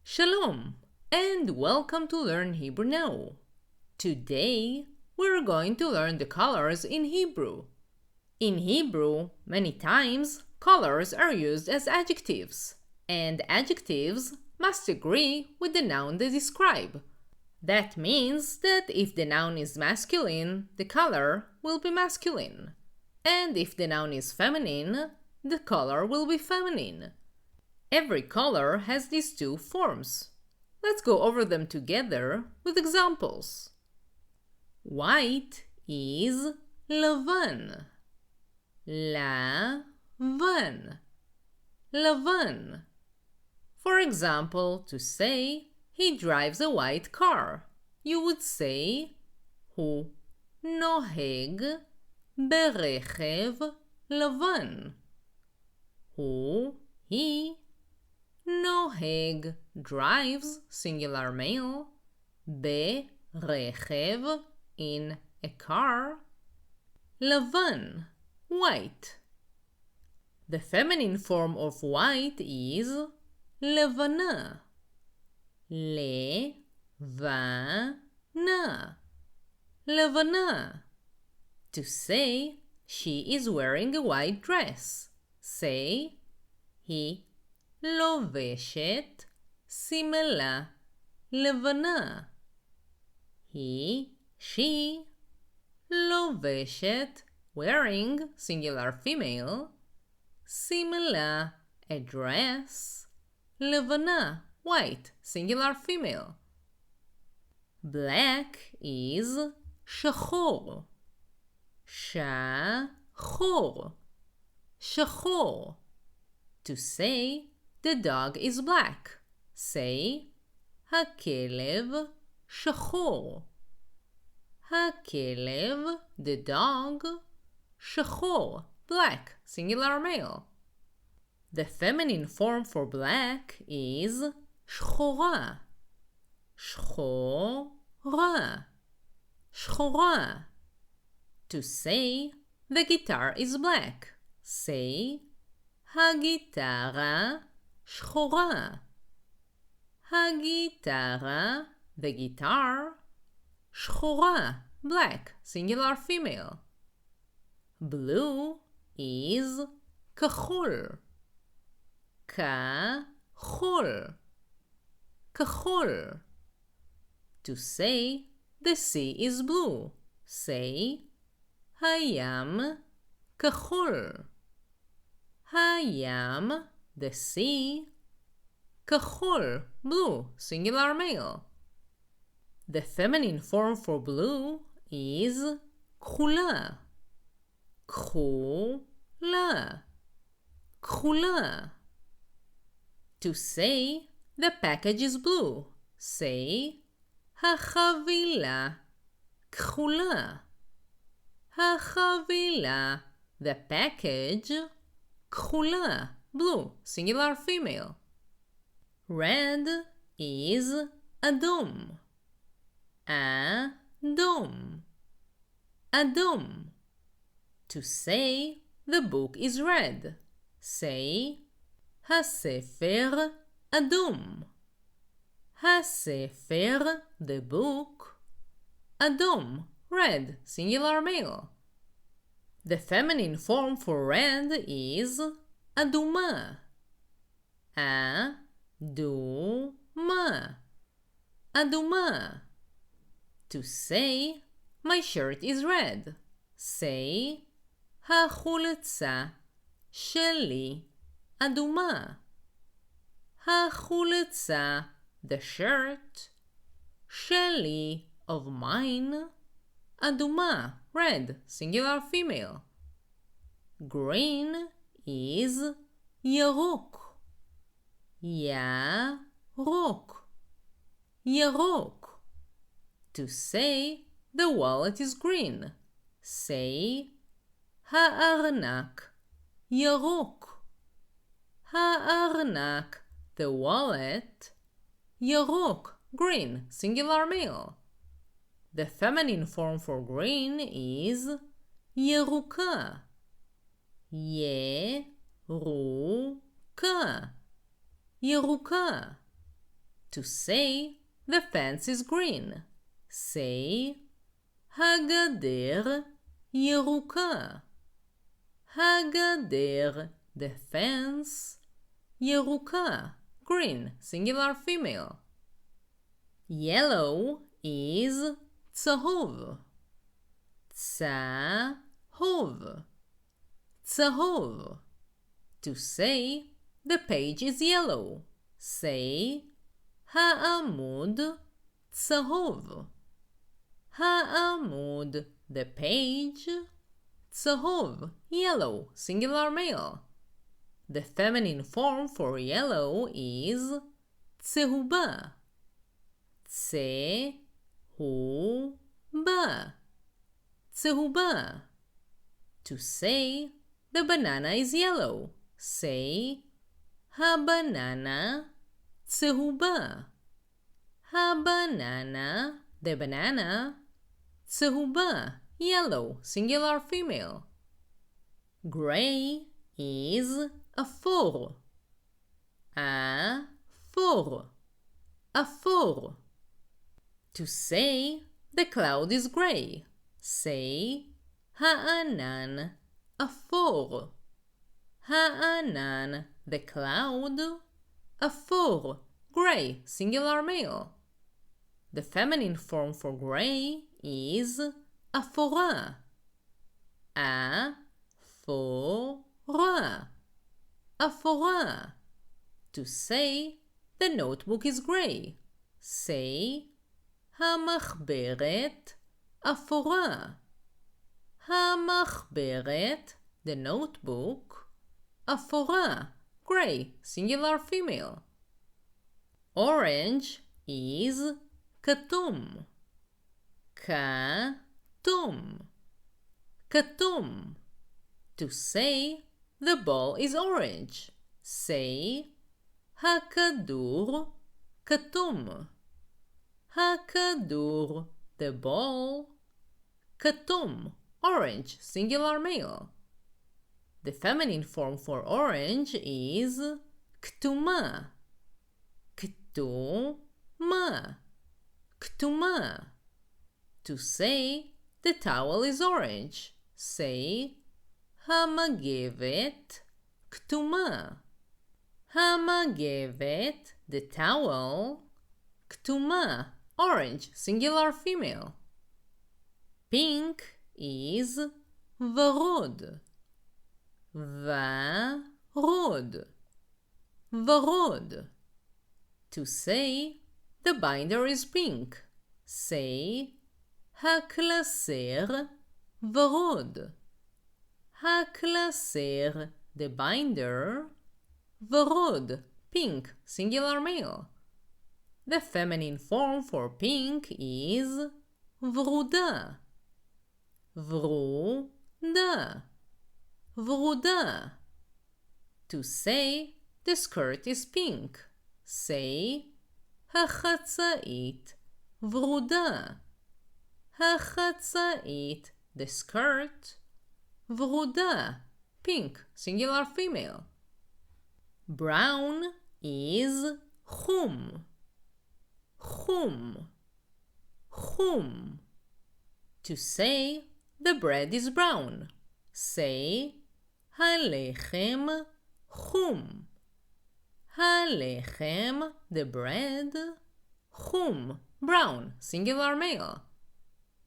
Shalom and welcome to Learn Hebrew Now. Today we're going to learn the colors in Hebrew. In Hebrew, many times colors are used as adjectives, and adjectives must agree with the noun they describe. That means that if the noun is masculine, the color will be masculine, and if the noun is feminine, the color will be feminine. Every color has these two forms. Let's go over them together with examples. White is levan. Lavan. Levan. For example, to say he drives a white car, you would say הוא נוהג ברכב לבן. he נוהג, drives, singular male, ברכב, in a car, לבן, white. The feminine form of white is לבנה. לבנה. לבנה. To say she is wearing a white dress, say היא לובשת שמלה לבנה. she לובשת, wearing, singular female, שמלה, a dress, לבנה, white, singular female. Black is שחור. שחור. שחור. To say the dog is black, say הכלב שחור. הכלב, the dog, שחור, black, singular male. The feminine form for black is שחורה. שחורה. שחורה. To say the guitar is black, say הגיטרה שחורה. הגיטרה, the guitar, שחורה, black, singular female. Blue is כחול. כחול. כחול. To say the sea is blue, say הים כחול. הים, the sea, כחול, blue, singular male. The feminine form for blue is כחולה. כחולה. כחולה. To say the package is blue, say החבילה כחולה. החבילה, the package, כחולה, blue, singular female. Red is אדום. אדום. אדום. To say the book is red, say הספר אדום. הספר, the book, אדום, red, singular male. The feminine form for red is אדומה. אדומה. אדומה. To say my shirt is red, say החולצה שלי אדומה. החולצה, the shirt, שלי, of mine, אדומה, red, singular female. Green is ירוק. ירוק. ירוק. To say the wallet is green, say הארנק ירוק. הארנק, the wallet, ירוק, green, singular male. The feminine form for green is ירוקה. ירוקה. ירוקה. To say the fence is green, say הגדר ירוקה. הגדר, the fence, ירוקה, green, singular female. Yellow is צהוב. צהוב. צהוב. To say the page is yellow, say העמוד צהוב. העמוד, the page, צהוב, yellow, singular male. The feminine form for yellow is צהובה. צהובה. צהובה. To say the banana is yellow, say הבננה צהובה. הבננה, the banana, צהובה, yellow, singular female. Gray is אפור. אפור. אפור. To say the cloud is gray, say הענן אפור. הענן, the cloud, אפור, gray, singular male. The feminine form for gray is אפורה. אפורה. אפורה. To say the notebook is gray, say המחברת אפורה. המחברת, the notebook, אפורה, gray, singular female. Orange is כתום. כתום. כתום. To say the ball is orange, say הכדור כתום. הכדור, the ball, כתום, orange, singular male. The feminine form for orange is כתומה. כתומה. כתומה. To say the towel is orange, say המגבת כתומה. המגבת, the towel, כתומה, orange, singular female. Pink is ורוד. ורוד. ורוד. To say the binder is pink, say הקלסר ורוד. הקלסר, the binder, ורוד, pink, singular male. The feminine form for pink is ורודה. ורודה. ורודה. To say the skirt is pink, say החצאית ורודה. החצאית, the skirt, ורודה, pink, singular female. Brown is חום. חום. חום. To say the bread is brown, say הלחם חום. הלחם, the bread, חום, brown, singular male.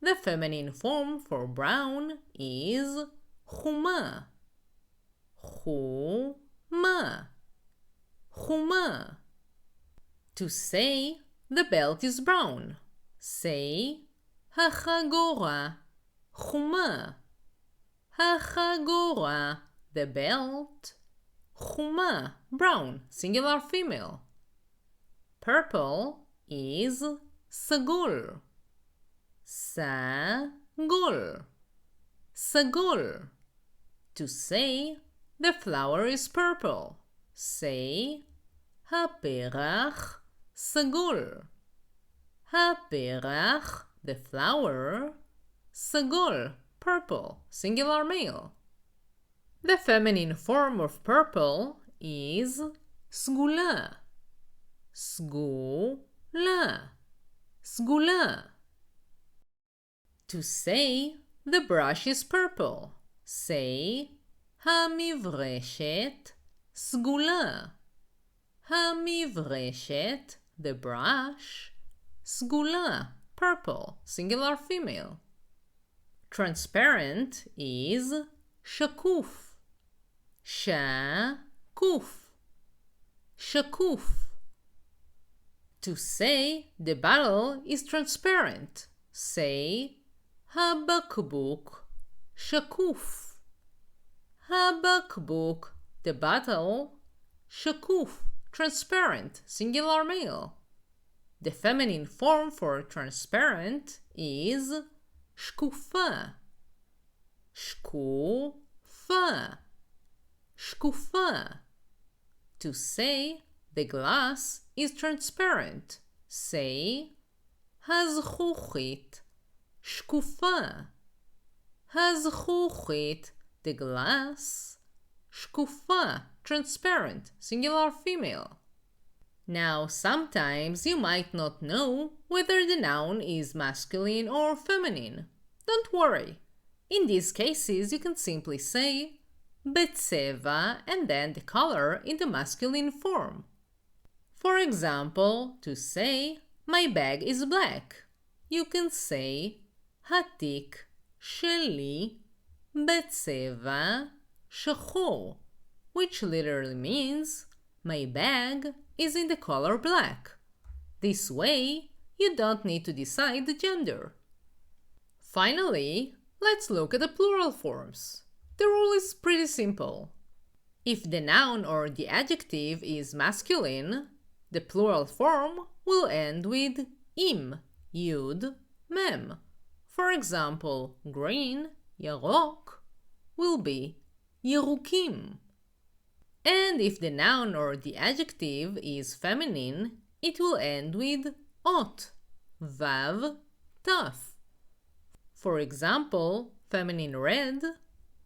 The feminine form for brown is חומה. חומה. חומה. To say the belt is brown, say החגורה חומה. החגורה, the belt, חומה, brown, singular female. Purple is סגול. סגול. סגול. To say the flower is purple, say הפרח סגול. הפרח, the flower, סגול, purple, singular male. The feminine form of purple is סגולה. סגולה, סגולה. To say the brush is purple, say המברשת סגולה. המברשת, the brush, סגולה, purple, singular female. Transparent is שקוף, שקוף, שקוף. To say the bottle is transparent, say הבקבוק שקוף. הבקבוק, the bottle, שקוף, transparent, singular male. The feminine form for transparent is שקופה, שקופה, שקופה. To say the glass is transparent, say הזכוכית שקופה. הזכוכית, the glass, שקופה, transparent, singular female. Now, sometimes you might not know whether the noun is masculine or feminine. Don't worry. In these cases, you can simply say בצבע and then the color in the masculine form. For example, to say my bag is black, you can say התיק שלי בצבע שחור, which literally means my bag is in the color black. This way, you don't need to decide the gender. Finally, let's look at the plural forms. The rule is pretty simple. If the noun or the adjective is masculine, the plural form will end with im, yud, mem. For example, green, ירוק, will be ירוקים. And if the noun or the adjective is feminine, it will end with ot, vav, taf. For example, feminine red,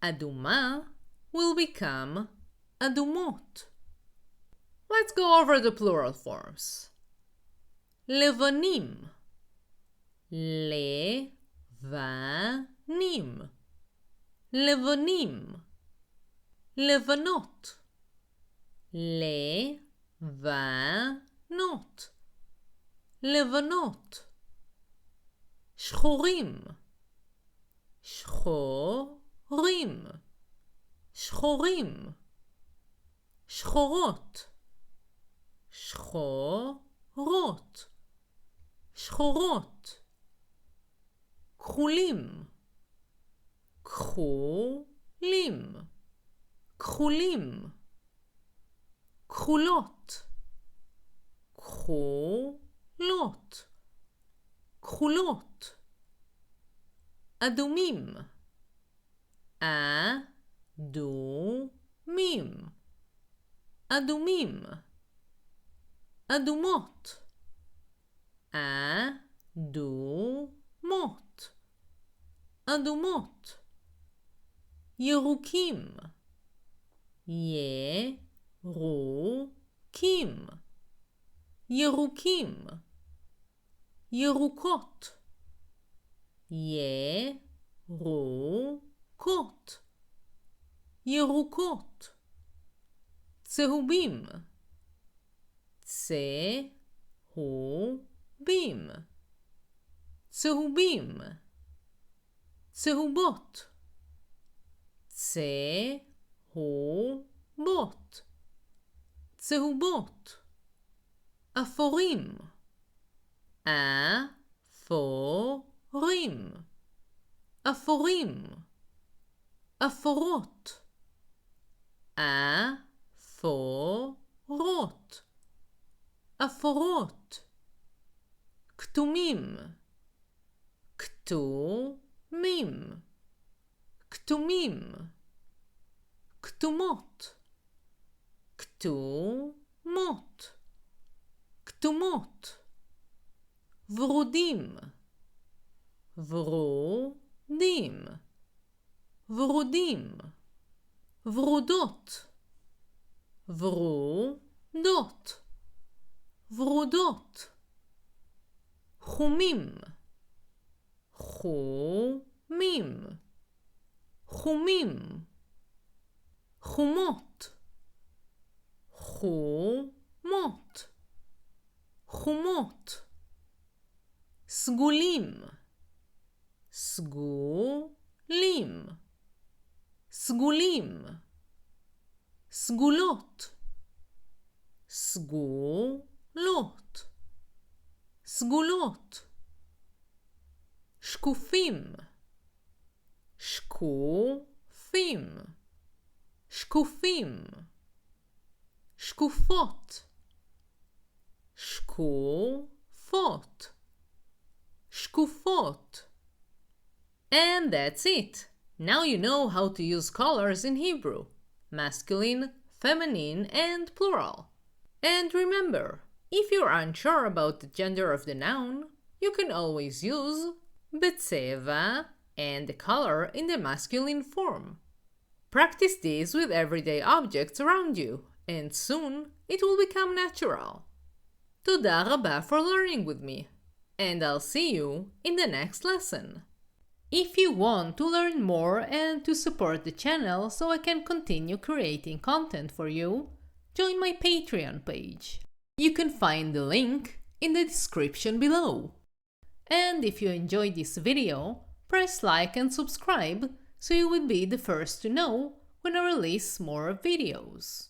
אדומה, will become אדומות. Let's go over the plural forms. לבנים, לבנים, לבנים, לבנות, לבנות, לבנות, שחורים, שחורים, שחורים, שחורות, שחורות, שחורות, כחולים, כחולים, כחולים, כחולות, כחולות, כחולות, אדומים, אדומים, אדומים, אדומות, אדומות, אדומות, ירוקים, ירוקים, ירוקים, ירוקות, ירוקות, ירוקות, צהובים, צהובים, צהובים, צהובות, צהובות, צהובות, אפורים, אפורים, אפורים, אפורות, אפורות, אפורות, כתומים, כתומים, כתומים, כתומות, כתומות, כתומות, ורודים, ורודים, ורודים, ורודות, ורודות, ורודות, חומים, חומים, חומים, חומות, חומות, חומות, סגולים, סגולים, סגולים, סגולות, סגולות, סגולות, שקופים, שקופים, שקופים, שקופות, שקופות, שקופות. And that's it. Now you know how to use colors in Hebrew: masculine, feminine, and plural. And remember, if you're unsure about the gender of the noun, you can always use בצבע and the color in the masculine form. Practice this with everyday objects around you, and soon it will become natural. תודה רבה for learning with me, and I'll see you in the next lesson. If you want to learn more and to support the channel so I can continue creating content for you, join my Patreon page. You can find the link in the description below. And if you enjoyed this video, press like and subscribe so you will be the first to know when I release more videos.